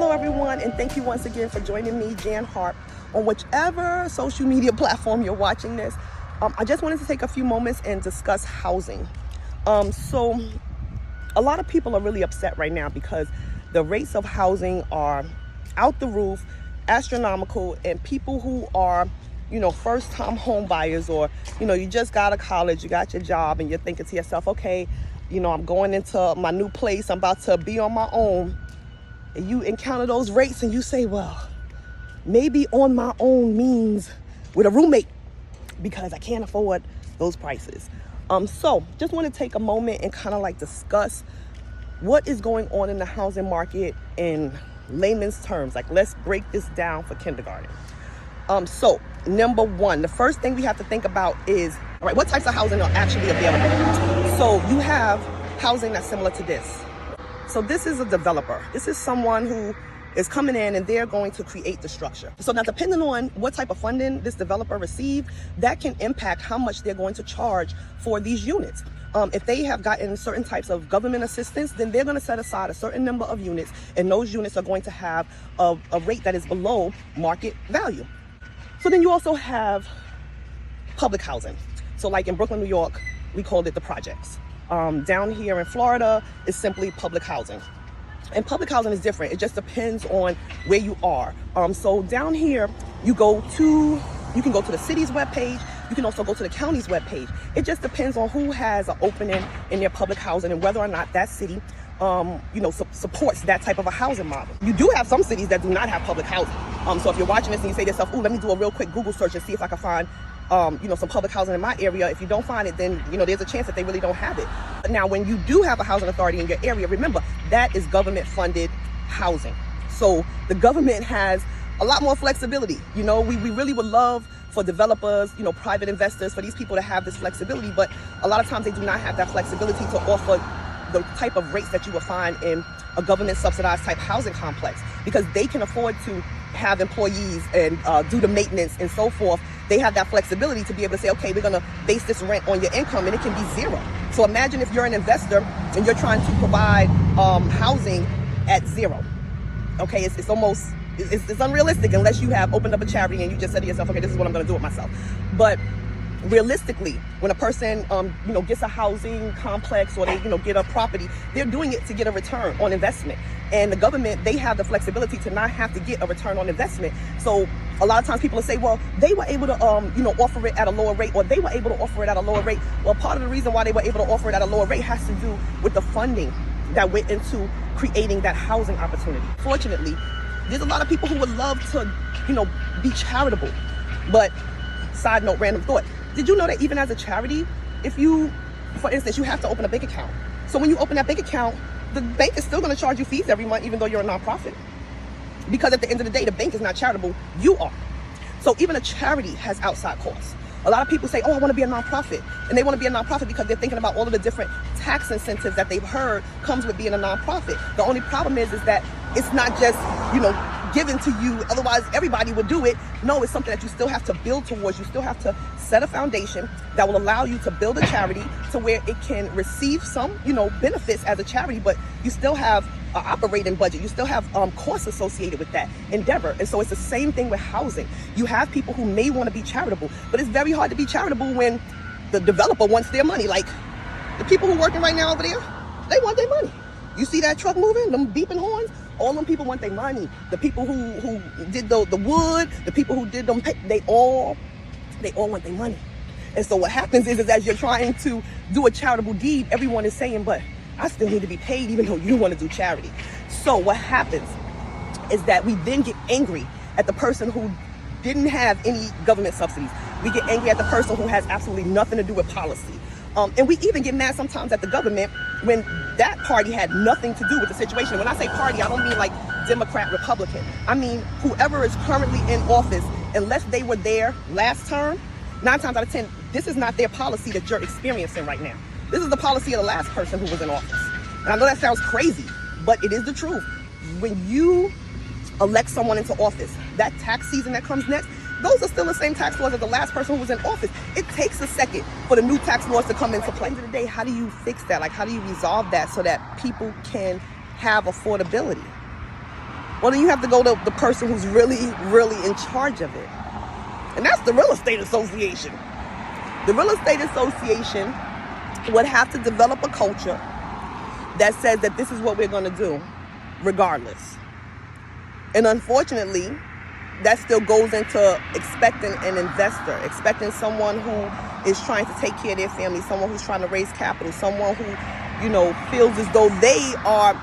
Hello everyone, and thank you once again for joining me, Jan Harp, on whichever social media platform you're watching this. I just wanted to take a few moments and discuss housing. So a lot of people are really upset right now because the rates of housing are out the roof, astronomical, and people who are, first-time home buyers, or, you just got out of college, you got your job, and you're thinking to yourself, okay, I'm going into my new place, I'm about to be on my own. And you encounter those rates and you say, well, maybe on my own means with a roommate because I can't afford those prices. So just want to take a moment and kind of discuss what is going on in the housing market in layman's terms. Let's break this down for kindergarten. So number one, the first thing we have to think about is, all right, what types of housing are actually available? So you have housing that's similar to this. So this is a developer. This is someone who is coming in and they're going to create the structure. So now, depending on what type of funding this developer received, that can impact how much they're going to charge for these units. If they have gotten certain types of government assistance, then they're going to set aside a certain number of units, and those units are going to have a rate that is below market value. So then you also have public housing. So in Brooklyn, New York, we called it the projects. Down here in Florida is simply public housing. And public housing is different. It just depends on where you are. So down here, you can go to the city's webpage. You can also go to the county's webpage. It just depends on who has an opening in their public housing and whether or not that city supports that type of a housing model. You do have some cities that do not have public housing. So if you're watching this and you say to yourself, let me do a real quick Google search and see if I can find some public housing in my area. If you don't find it, then, there's a chance that they really don't have it. But now, when you do have a housing authority in your area, remember, that is government funded housing. So the government has a lot more flexibility. We really would love for developers, private investors, for these people to have this flexibility, but a lot of times they do not have that flexibility to offer the type of rates that you would find in a government subsidized type housing complex, because they can afford to have employees and do the maintenance and so forth. They have that flexibility to be able to say, okay, we're going to base this rent on your income, and it can be zero. So imagine if you're an investor and you're trying to provide housing at zero. Okay, it's almost, it's unrealistic unless you have opened up a charity and you just said to yourself, okay, this is what I'm going to do with myself. But realistically, when a person gets a housing complex, or they get a property, they're doing it to get a return on investment. And the government, they have the flexibility to not have to get a return on investment. So a lot of times people will say, well, they were able to offer it at a lower rate, or they were able to offer it at a lower rate. Well, part of the reason why they were able to offer it at a lower rate has to do with the funding that went into creating that housing opportunity. Fortunately, there's a lot of people who would love to be charitable. But side note, random thought, did you know that even as a charity, if you, for instance, you have to open a bank account. So when you open that bank account, the bank is still going to charge you fees every month, even though you're a nonprofit. Because at the end of the day, the bank is not charitable, you are. So even a charity has outside costs. A lot of people say, oh, I want to be a nonprofit. And they want to be a nonprofit because they're thinking about all of the different tax incentives that they've heard comes with being a nonprofit. The only problem is that it's not just, given to you, otherwise everybody would do it. No, it's something that you still have to build towards. You still have to set a foundation that will allow you to build a charity to where it can receive some, benefits as a charity, but you still have an operating budget. You still have costs associated with that endeavor. And so it's the same thing with housing. You have people who may want to be charitable, but it's very hard to be charitable when the developer wants their money. Like the people who are working right now over there, they want their money. You see that truck moving, them beeping horns? All them people want their money. The people who did the wood, the people who did them, they all want their money. And so what happens is as you're trying to do a charitable deed, everyone is saying, but I still need to be paid even though you want to do charity. So what happens is that we then get angry at the person who didn't have any government subsidies. We get angry at the person who has absolutely nothing to do with policy. And we even get mad sometimes at the government when that party had nothing to do with the situation. When I say party, I don't mean like Democrat, Republican. I mean whoever is currently in office, unless they were there last term, 9 times out of 10, this is not their policy that you're experiencing right now. This is the policy of the last person who was in office. And I know that sounds crazy, but it is the truth. When you elect someone into office, that tax season that comes next, those are still the same tax laws as the last person who was in office. It takes a second for the new tax laws to come into play. At the end of the day, how do you fix that? How do you resolve that so that people can have affordability? Well, then you have to go to the person who's really, really in charge of it. And that's the real estate association. The real estate association would have to develop a culture that says that this is what we're going to do, regardless. And unfortunately, that still goes into expecting an investor, expecting someone who is trying to take care of their family, someone who's trying to raise capital, someone who, feels as though they are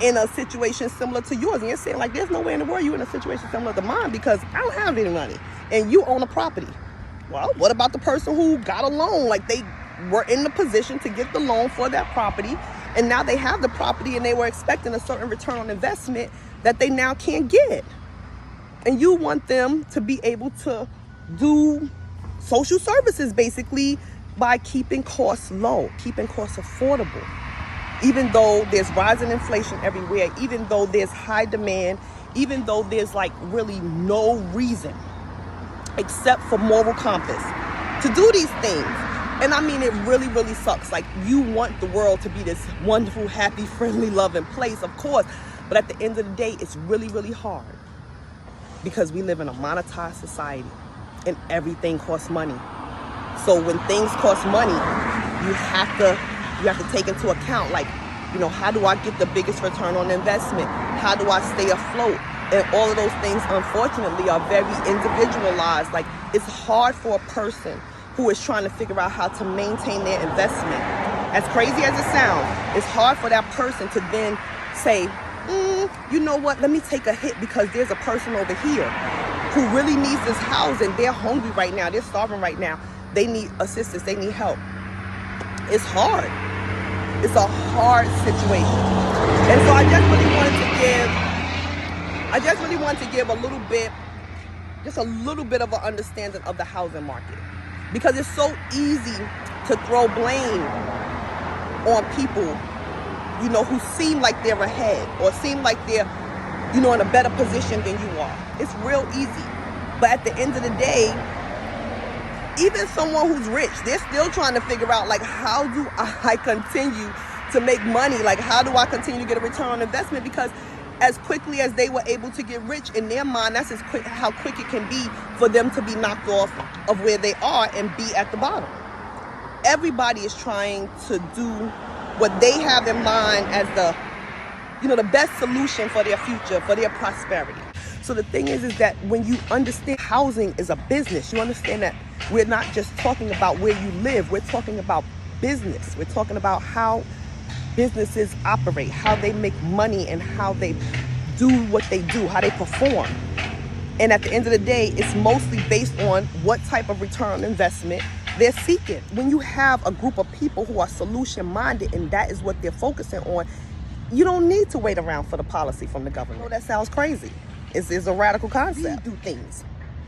in a situation similar to yours. And you're saying, like, there's no way in the world you're in a situation similar to mine because I don't have any money and you own a property. Well, what about the person who got a loan? Like, they were in the position to get the loan for that property, and now they have the property and they were expecting a certain return on investment that they now can't get. And you want them to be able to do social services basically by keeping costs low, keeping costs affordable. Even though there's rising inflation everywhere, even though there's high demand, even though there's like really no reason except for moral compass to do these things. And I mean, it really, really sucks. Like, you want the world to be this wonderful, happy, friendly, loving place, of course. But at the end of the day, it's really, really hard because we live in a monetized society and everything costs money. So when things cost money, you have to take into account, like, how do I get the biggest return on investment? How do I stay afloat? And all of those things, unfortunately, are very individualized. Like, it's hard for a person who is trying to figure out how to maintain their investment. As crazy as it sounds, it's hard for that person to then say, you know what, let me take a hit because there's a person over here who really needs this housing. They're hungry right now. They're starving right now. They need assistance. They need help. It's hard. It's a hard situation. And so I just really wanted to give a little bit, just a little bit of an understanding of the housing market. Because it's so easy to throw blame on people, who seem like they're ahead or seem like they're, in a better position than you are. It's real easy. But at the end of the day, even someone who's rich, they're still trying to figure out, like, how do I continue to make money? Like, how do I continue to get a return on investment? Because as quickly as they were able to get rich, in their mind, that's how quick it can be for them to be knocked off of where they are and be at the bottom. Everybody is trying to do what they have in mind as the best solution for their future, for their prosperity. So the thing is that when you understand housing is a business, you understand that we're not just talking about where you live, we're talking about business. We're talking about how businesses operate, how they make money, and how they do what they do, how they perform. And at the end of the day, it's mostly based on what type of return on investment they're seeking. When you have a group of people who are solution-minded and that is what they're focusing on, you don't need to wait around for the policy from the government. That sounds crazy. It's a radical concept. We do things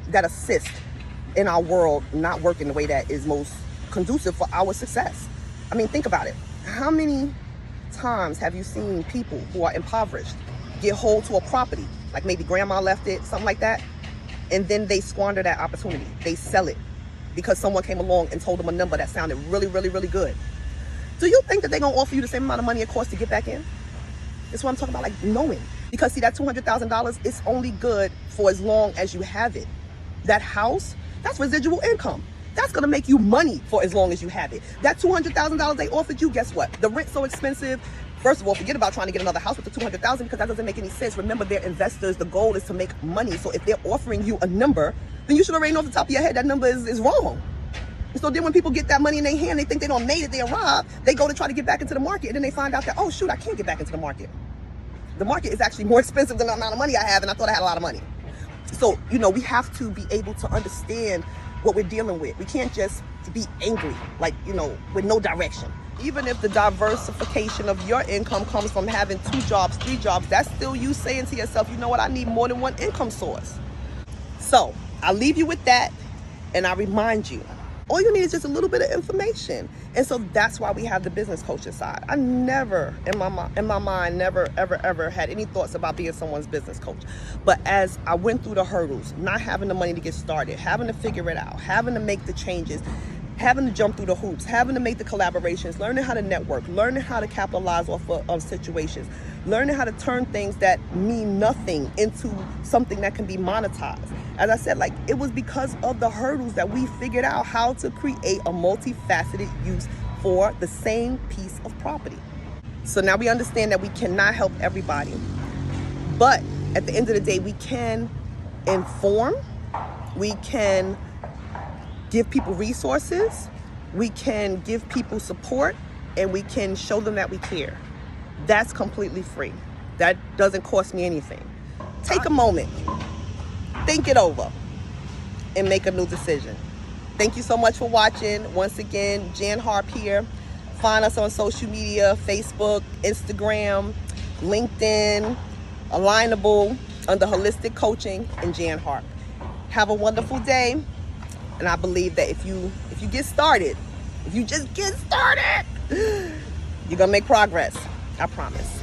that assist in our world not working the way that is most conducive for our success. I mean, think about it. How many times have you seen people who are impoverished get hold to a property, like maybe grandma left it, something like that, and then they squander that opportunity? They sell it because someone came along and told them a number that sounded really, really, really good. Do you think that they're going to offer you the same amount of money it costs to get back in? That's what I'm talking about, like knowing. Because see, that $200,000 is only good for as long as you have it. That house, that's residual income. That's going to make you money for as long as you have it. That $200,000 they offered you, guess what? The rent's so expensive. First of all, forget about trying to get another house with the $200,000 because that doesn't make any sense. Remember, they're investors. The goal is to make money. So if they're offering you a number, then you should already know off the top of your head that number is wrong. And so then when people get that money in their hand, they think they don't made it, they arrived, they go to try to get back into the market, and then they find out that, oh shoot, I can't get back into the market. The market is actually more expensive than the amount of money I have, and I thought I had a lot of money. So, we have to be able to understand what we're dealing with. We can't just be angry, like, with no direction. Even if the diversification of your income comes from having 2 jobs, 3 jobs, that's still you saying to yourself, you know what, I need more than one income source. So I'll leave you with that, and I remind you, all you need is just a little bit of information. And so that's why we have the business coaching side. I never, in my mind, never, ever had any thoughts about being someone's business coach. But as I went through the hurdles, not having the money to get started, having to figure it out, having to make the changes, having to jump through the hoops, having to make the collaborations, learning how to network, learning how to capitalize off of situations, learning how to turn things that mean nothing into something that can be monetized. As I said, like, it was because of the hurdles that we figured out how to create a multifaceted use for the same piece of property. So now we understand that we cannot help everybody, but at the end of the day, we can inform, we can give people resources, we can give people support, and we can show them that we care. That's completely free. That doesn't cost me anything. Take a moment, think it over, and make a new decision. Thank you so much for watching. Once again, Jan Harp here. Find us on social media, Facebook, Instagram, LinkedIn, Alignable, under Holistic Coaching and Jan Harp. Have a wonderful day. And I believe that if you get started, if you just get started, you're gonna make progress. I promise.